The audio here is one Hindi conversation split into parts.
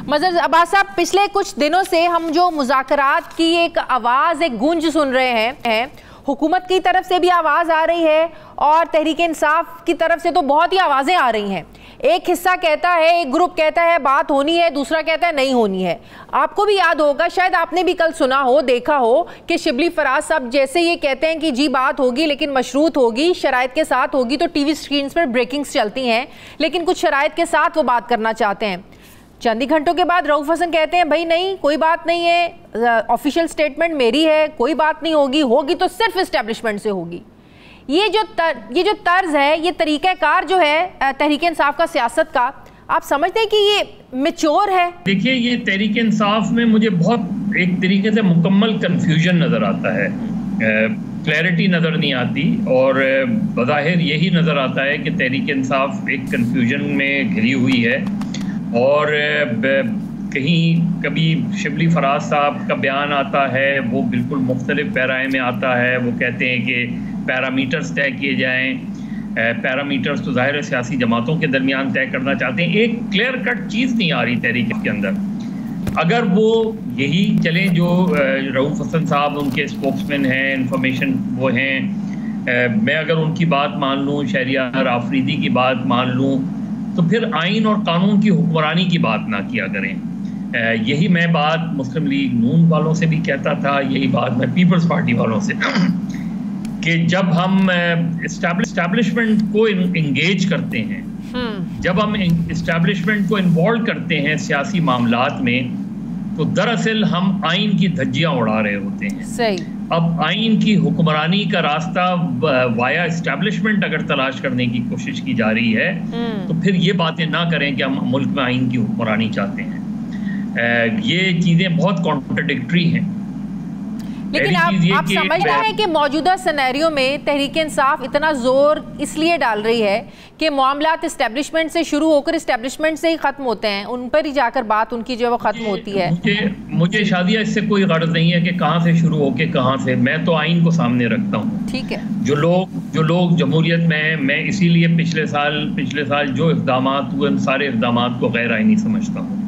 मजहर अब्बास साहब, पिछले कुछ दिनों से हम जो मुज़ाकरात की एक आवाज़, एक गूंज सुन रहे हैं, हुकूमत की तरफ से भी आवाज़ आ रही है और तहरीक इंसाफ की तरफ से तो बहुत ही आवाज़ें आ रही हैं। एक हिस्सा कहता है, एक ग्रुप कहता है बात होनी है, दूसरा कहता है नहीं होनी है। आपको भी याद होगा, शायद आपने भी कल सुना हो, देखा हो कि शिबली फराज साहब जैसे ये कहते हैं कि जी बात होगी लेकिन मशरूत होगी, शराइत के साथ होगी, तो टीवी स्क्रीन पर ब्रेकिंग्स चलती हैं, लेकिन कुछ शराइत के साथ वो बात करना चाहते हैं। चंद ही घंटों के बाद रऊफ हसन कहते हैं भाई नहीं, कोई बात नहीं है, ऑफिशियल स्टेटमेंट मेरी है, कोई बात नहीं होगी, होगी तो सिर्फ इस्टेब्लिशमेंट से होगी। ये जो तर्ज है, ये तरीक़ाकार जो है तहरीक इंसाफ का, सियासत का, आप समझते हैं कि ये मैच्योर है? देखिए, ये तहरीक इंसाफ में मुझे बहुत एक तरीके से मुकम्मल कंफ्यूजन नज़र आता है, क्लैरिटी नज़र नहीं आती, और बज़ाहिर यही नज़र आता है कि तहरीक इंसाफ एक कंफ्यूजन में घिरी हुई है। और कहीं कभी शिबली फराज साहब का बयान आता है, वो बिल्कुल मुख्तलिफ पैराए में आता है। वो कहते हैं कि पैरामीटर्स तय किए जाएं, पैरामीटर्स तो ज़ाहिर सियासी जमातों के दरमियान तय करना चाहते हैं। एक क्लियर कट चीज़ नहीं आ रही तहरीक के अंदर। अगर वो यही चलें जो रऊफ हसन साहब उनके स्पोक्समैन हैं, इंफॉर्मेशन वो हैं, मैं अगर उनकी बात मान लूँ, शहरियार आफरीदी की बात मान लूँ, तो फिर आइन और कानून की हुक्मरानी की बात ना किया करें। यही मैं बात मुस्लिम लीग नून वालों से भी कहता था, यही बात मैं पीपल्स पार्टी वालों से कि जब हम इस्टेब्लिशमेंट को इंगेज करते हैं, जब हम इस्टेब्लिशमेंट को इन्वॉल्व करते हैं सियासी मामलात में, तो दरअसल हम आइन की धज्जियां उड़ा रहे होते हैं। सही। अब आइन की हुक्मरानी का रास्ता वाया इस्टेब्लिशमेंट अगर तलाश करने की कोशिश की जा रही है, तो फिर ये बातें ना करें कि हम मुल्क में आइन की हुक्मरानी चाहते हैं। ये चीज़ें बहुत कॉन्ट्रडिक्टरी हैं। लेकिन आप समझ रहे हैं कि मौजूदा सिनेरियो में तहरीक इंसाफ इतना जोर इसलिए डाल रही है कि मामलात इस्टेब्लिशमेंट से शुरू होकर इस्टेब्लिशमेंट से ही ख़त्म होते हैं, उन पर ही जाकर बात उनकी जो है वो ख़त्म होती है। मुझे शादिया इससे कोई गर्ज नहीं है कि कहाँ से शुरू हो के कहाँ से, मैं तो आइन को सामने रखता हूँ। ठीक है। जो लोग जमहूरियत में हैं, मैं इसीलिए पिछले साल जो इक़दामात हुए, उन सारे इक़दामात को गैर आइनी समझता हूँ।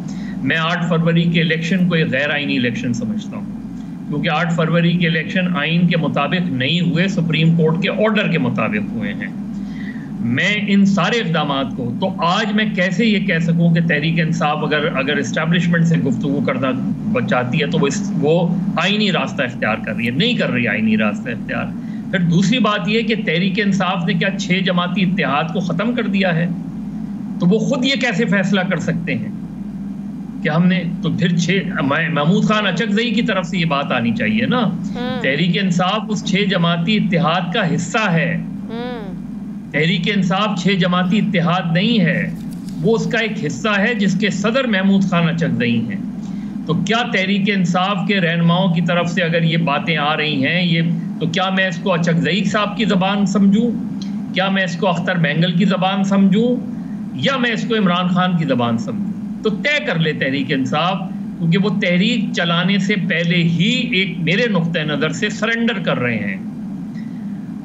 मैं 8 फरवरी के इलेक्शन को एक गैर आइनी इलेक्शन समझता हूँ, क्योंकि 8 फरवरी के इलेक्शन आइन के मुताबिक नहीं हुए, सुप्रीम कोर्ट के ऑर्डर के मुताबिक हुए हैं। मैं इन सारे इक़दामात को, तो आज मैं कैसे ये कह सकूं कि तहरीक इंसाफ अगर इस्टेब्लिशमेंट से गुफ्तगू करना चाहती है तो वो आइनी रास्ता इख्तियार कर रही है, नहीं कर रही आइनी रास्ता इख्तियार। फिर दूसरी बात यह कि तहरीक इंसाफ ने क्या 6 जमाती इत्तेहाद को ख़त्म कर दिया है? तो वो खुद ये कैसे फैसला कर सकते हैं कि हमने, तो फिर महमूद खान अचकजई की तरफ से ये बात आनी चाहिए ना। तहरीक इंसाफ उस 6 जमाती इत्तेहाद का हिस्सा है। तहरीक इंसाफ 6 जमाती इत्तेहाद नहीं है, वो उसका एक हिस्सा है जिसके सदर महमूद खान अचकजई हैं। तो क्या तहरीक इंसाफ के रहनुमाओं की तरफ से अगर ये बातें आ रही हैं, ये तो क्या मैं इसको अचकजई साहब की ज़बान समझूं, क्या मैं इसको अख्तर बैंगल की ज़बान समझूं, या मैं इसको इमरान खान की ज़बान समझूं? तो तय कर ले तहरीक इंसाफ, क्योंकि वो तहरीक चलाने से पहले ही एक मेरे नुक्ते नज़र से सरेंडर कर रहे हैं।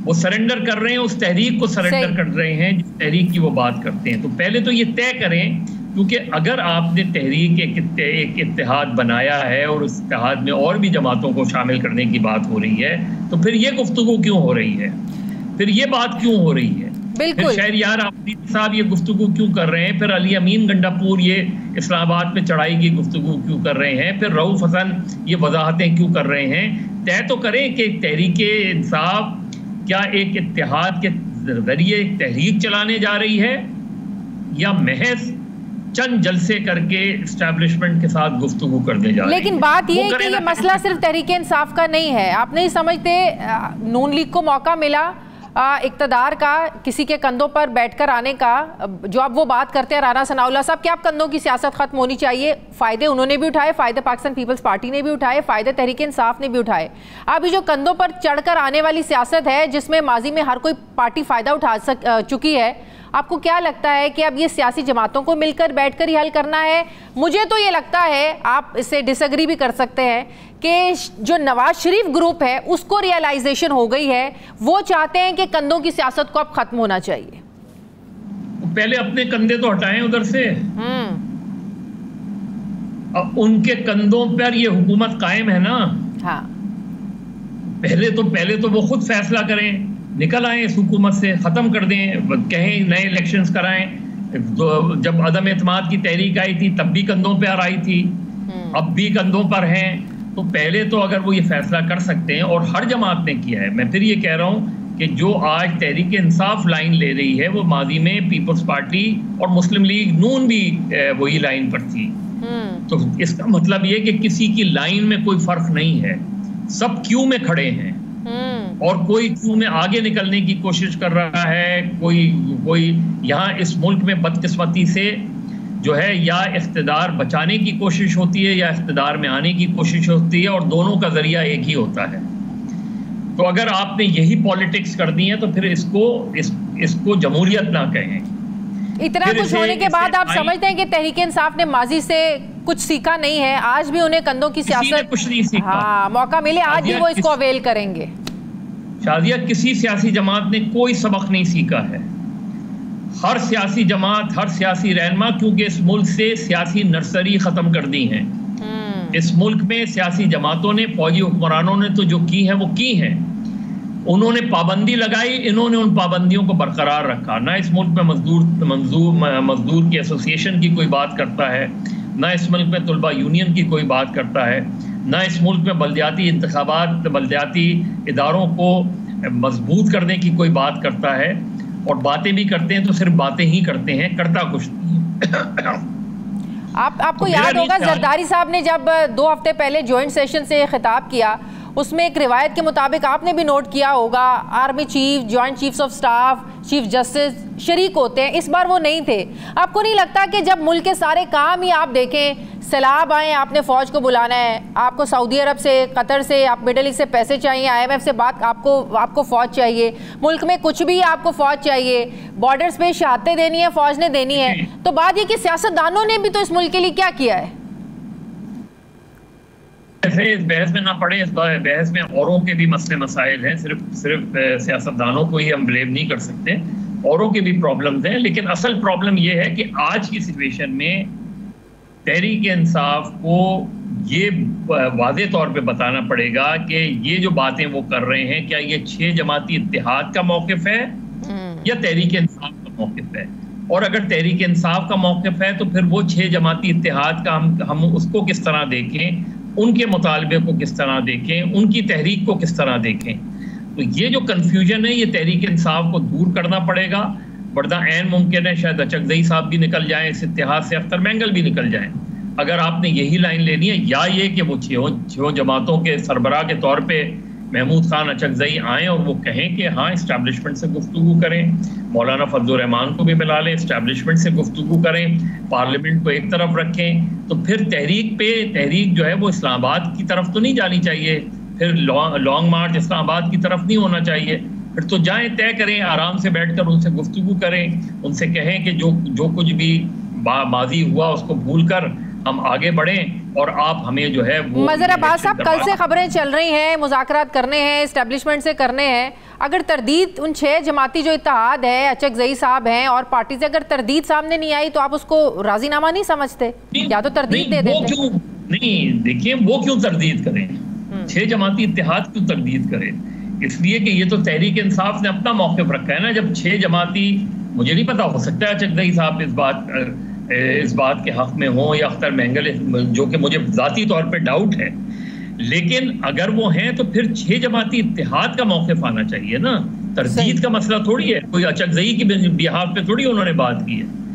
वो सरेंडर कर रहे हैं, उस तहरीक को सरेंडर कर रहे हैं जिस तहरीक की वो बात करते हैं। तो पहले तो ये तय करें, क्योंकि अगर आपने तहरीक एक इत्तेहाद बनाया है और उस इत्तेहाद में और भी जमातों को शामिल करने की बात हो रही है, तो फिर ये गुफ्तगू क्यों हो रही है, फिर ये बात क्यों हो रही है? फिर शहरियार आफरीदी साहब ये गुफ्तगू क्यों कर रहे हैं? फिर अली अमीन गंडापुर ये इस्लामाबाद में चढ़ाई की गुफ्तगू क्यों कर रहे हैं? फिर रऊफ हसन ये वजाहतें क्यों कर रहे हैं? तय तो करें कि तहरीक इंसाफ क्या एक इत्तेहाद के जरिए तहरीक चलाने जा रही है, या महज चंद जलसे करके इस्टेब्लिशमेंट के साथ गुफ्तगू करने जा रही है? लेकिन बात ये है कि ये मसला सिर्फ तहरीक इंसाफ का नहीं है। आप नहीं समझते नून लीग को मौका मिला इक़्तिदार का, किसी के कंधों पर बैठकर आने का, जो अब वो बात करते हैं राना सनाउल्लाह साहब कि आप कंधों की सियासत खत्म होनी चाहिए। फ़ायदे उन्होंने भी उठाए, फ़ायदे पाकिस्तान पीपल्स पार्टी ने भी उठाए, फ़ायदे तहरीक इंसाफ ने भी उठाए। अब ये जो कंधों पर चढ़कर आने वाली सियासत है, जिसमें माजी में हर कोई पार्टी फ़ायदा उठा चुकी है, आपको क्या लगता है कि अब ये सियासी जमातों को मिलकर बैठकर ही हल करना है? मुझे तो ये लगता है, आप इससे डिसएग्री भी कर सकते हैं, कि जो नवाज शरीफ ग्रुप है उसको रियलाइजेशन हो गई है, वो चाहते हैं कि कंधों की सियासत को अब खत्म होना चाहिए। पहले अपने कंधे तो हटाएं उधर से। अब उनके कंधों पर ये हुकूमत कायम है ना। हाँ। पहले तो वो खुद फैसला करें, निकल आए इस हुकूमत से, खत्म कर दें, कहें नए इलेक्शंस कराएं। जब अदम एतमाद की तहरीक आई थी तब भी कंधों पर आई थी, अब भी कंधों पर हैं। तो पहले तो अगर वो ये फैसला कर सकते हैं, और हर जमात ने किया है, मैं फिर ये कह रहा हूँ कि जो आज तहरीक इंसाफ लाइन ले रही है वो माजी में पीपल्स पार्टी और मुस्लिम लीग नून भी वही लाइन पर थी। तो इसका मतलब ये कि किसी की लाइन में कोई फर्क नहीं है, सब क्यू में खड़े हैं और कोई क्यू में आगे निकलने की कोशिश कर रहा है। कोई यहाँ इस मुल्क में बदकिस्मती से जो है या इख्तिदार बचाने की कोशिश होती है या इख्तिदार में आने की कोशिश होती है, और दोनों का जरिया एक ही होता है। तो अगर आपने यही पॉलिटिक्स कर दी है तो फिर इसको जमहूरियत ना कहें। इतना कुछ होने के बाद आप समझते हैं कि तहरीक इंसाफ ने माजी से कुछ सीखा नहीं है? आज भी उन्हें कंधों की सियासत कुछ नहीं सीखा। हाँ, मौका मिले आज भी वो इसको अवेल करेंगे। शादिया, किसी सियासी जमात ने कोई सबक नहीं सीखा है। हर सियासी जमात, हर सियासी रहनुमा, क्योंकि इस मुल्क से सियासी नर्सरी खत्म कर दी है। इस मुल्क में सियासी जमातों ने, फौजी हुक्मरानों ने तो जो की है वो की है। उन्होंने पाबंदी लगाई, इन्होंने उन पाबंदियों को बरकरार रखा। ना इस मुल्क में मजदूर की एसोसिएशन की कोई बात करता है, ना इस मुल्क में तलबा यूनियन की कोई बात करता है, ना इस मुल्क में बल्दियाती इंतखाबात, बल्दियाती इदारों को मजबूत करने की कोई बात करता है। और बातें भी करते हैं तो सिर्फ बातें ही करते हैं, करता कुछ नहीं। आपको तो याद होगा जरदारी साहब ने जब 2 हफ्ते पहले ज्वाइंट सेशन से खिताब किया, उसमें एक रिवायत के मुताबिक आपने भी नोट किया होगा, army chief, joint chiefs of staff, chief justice शरीक होते हैं। इस बार वो नहीं थे। आपको नहीं लगता कि जब मुल्क के सारे काम ही आप देखें, सैलाब आए, आपने फौज को बुलाना है, आपको सऊदी अरब से, कतर से, आप मिडल ईस्ट से पैसे चाहिए, IMF से बात, आपको फौज चाहिए, मुल्क में कुछ भी आपको फौज चाहिए, बॉर्डर्स पे शहादतें देनी है, फौज ने देनी है, तो बात ये कि सियासतदानों ने भी तो इस मुल्क के लिए क्या किया है? इस बहस में ना पड़े, इस बहस में औरों के भी मसले मसाइल हैं। सिर्फ सियासतदानों को ही हम ब्लेम नहीं कर सकते, औरों के भी प्रॉब्लम्स हैं। लेकिन असल प्रॉब्लम यह है कि आज की सिचुएशन में तहरीक इंसाफ को ये वाज़े तौर पे बताना पड़ेगा कि ये जो बातें वो कर रहे हैं, क्या ये 6 जमाती इत्तेहाद का मौक़िफ़ है या तहरीक इंसाफ का मौक़िफ़ है। और अगर तहरीक इंसाफ का मौक़िफ़ है तो फिर वो 6 जमाती इत्तेहाद का हम उसको किस तरह देखें, उनके मुतालबे को किस तरह देखें, उनकी तहरीक को किस तरह देखें। तो ये जो कन्फ्यूजन है, ये तहरीक इंसाफ को दूर करना पड़ेगा, वरना ऐन मुमकिन है शायद अचकज़ई साहब भी निकल जाएं इस इत्तेहाद से, अख्तर मैंगल भी निकल जाएं। अगर आपने यही लाइन लेनी है, या ये कि वो 6 जमातों के सरबराह के तौर पे महमूद खान अचकज़ई आएँ और वो कहें कि हाँ इस्टेब्लिशमेंट से गुफ्तगू करें, मौलाना फजलुर रहमान को भी मिला लें, इस्टेब्लिशमेंट से गुफ्तगू करें, पार्लियामेंट को एक तरफ रखें, तो फिर तहरीक जो है वो इस्लामाबाद की तरफ तो नहीं जानी चाहिए, फिर लॉन्ग मार्च इस्लामाबाद की तरफ नहीं होना चाहिए। फिर तो जाएं, तय करें, आराम से बैठकर उनसे गुफ्तगू करें, उनसे कहें कि जो कुछ भी माजी हुआ उसको भूल कर हम आगे बढ़ें और आप हमें जो है वो। मज़हर अब्बास साहब, कल से खबरें चल रही हैं, मुज़ाकरात करने हैं, इस्टेब्लिशमेंट से करने हैं। अगर तरदीद उन 6 जमाती जो इत्तेहाद है, अचकज़ई साहब हैं और पार्टी से अगर तरदीद सामने नहीं आई तो आप उसको राजीनामा नहीं समझते? या तो तरदीद दे देते। नहीं, देखिए वो क्यों तरदीद करें, 6 जमाती इत्तेहाद क्यों तरदीद करें? इसलिए कि ये तो तहरीक इंसाफ ने अपना मौक़िफ़ रखा है ना। जब 6 जमाती, मुझे नहीं पता, हो सकता है अचकज़ई साहब इस बात के हक में हो या अख्तर मैंगल, जो कि मुझे ज़ाती तौर पे डाउट है, लेकिन अगर वो हैं तो फिर 6 जमाती इत्तेहाद का मौक़िफ़ आना चाहिए ना। तरदीद का मसला थोड़ी है, कोई अचकज़ई की बिहाफ पे थोड़ी उन्होंने बात की है।